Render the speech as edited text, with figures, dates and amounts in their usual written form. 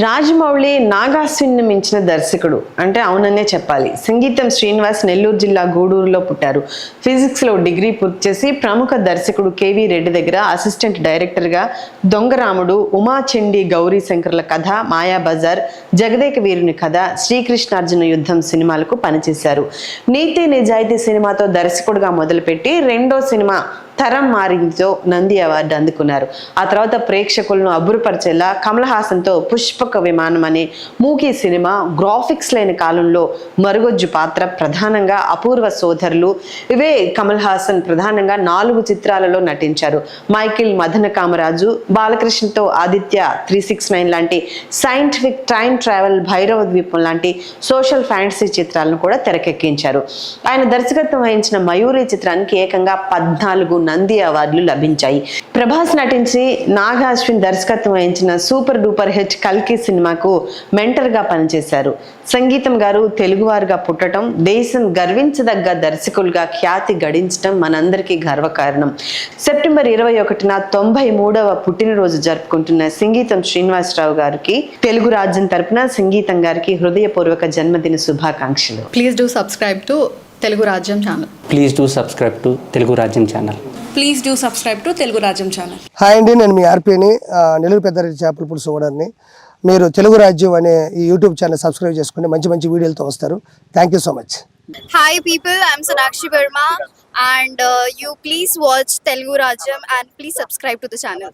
రాజమౌళి నాగాస్విన్ని మించిన దర్శకుడు అంటే అవుననే చెప్పాలి. సంగీతం శ్రీనివాస్ నెల్లూరు జిల్లా గూడూరులో పుట్టారు. ఫిజిక్స్లో డిగ్రీ పూర్తి చేసి ప్రముఖ దర్శకుడు కేవీ రెడ్డి దగ్గర అసిస్టెంట్ డైరెక్టర్గా దొంగరాముడు, ఉమాచండి గౌరీ శంకర్ల కథ, మాయాబజార్, జగదేక వీరుని కథ, శ్రీకృష్ణార్జున యుద్ధం సినిమాలకు పనిచేశారు. నీతి నిజాయితీ సినిమాతో దర్శకుడుగా మొదలుపెట్టి రెండో సినిమా తరం మారిందితో నంది అవార్డు అందుకున్నారు. ఆ తర్వాత ప్రేక్షకులను అబ్బురపరిచేలా కమల్ హాసన్తో పుష్పక విమానం అనే మూకీ సినిమా, గ్రాఫిక్స్ లేని కాలంలో మరుగొజ్జు పాత్ర, ప్రధానంగా అపూర్వ సోదరులు, ఇవే కమల్ హాసన్ ప్రధానంగా 4 చిత్రాలలో నటించారు. మైకిల్, మదన కామరాజు, బాలకృష్ణతో ఆదిత్య 369 లాంటి సైంటిఫిక్ టైం ట్రావెల్, భైరవ ద్వీపం లాంటి సోషల్ ఫ్యాంటసీ చిత్రాలను కూడా తెరకెక్కించారు. ఆయన దర్శకత్వం వహించిన మయూరి చిత్రానికి ఏకంగా 14 నంది అవార్డులు లభించాయి. ప్రభాస్ నటించి నాగా అశ్విన్ దర్శకత్వం వహించిన సూపర్ డూపర్ హిట్ కల్కి సినిమాకు మెంటర్ గా పనిచేశారు. సంగీతం గారు తెలుగువారుగా పుట్టడం, దేశం గర్వించదగ్గ దర్శకులుగా ఖ్యాతి గడించడం మనందరికీ గర్వకారణం. సెప్టెంబర్ 21న 93వ పుట్టినరోజు జరుపుకుంటున్న సంగీతం శ్రీనివాసరావు గారికి తెలుగు రాజ్యం తరపున సంగీతం గారికి హృదయపూర్వక జన్మదిన శుభాకాంక్షలు. Please do subscribe to Telugu Rajyam channel. Please do subscribe to Telugu Rajyam channel. Please do subscribe to Telugu Rajyam channel. Hi అండి, నేను మీ ఆర్పీని, నెల్లూరు పెద్దారెడ్డి చేపల పులుసు ఓనర్ని. మీరు తెలుగు రాజ్యం అనే ఈ యూట్యూబ్ ఛానల్ సబ్స్క్రైబ్ చేసుకుని మంచి మంచి వీడియోలతో వస్తారు. Thank you so much. Hi people, I'm Sonakshi Verma and you please watch Telugu Rajyam and please subscribe to the channel.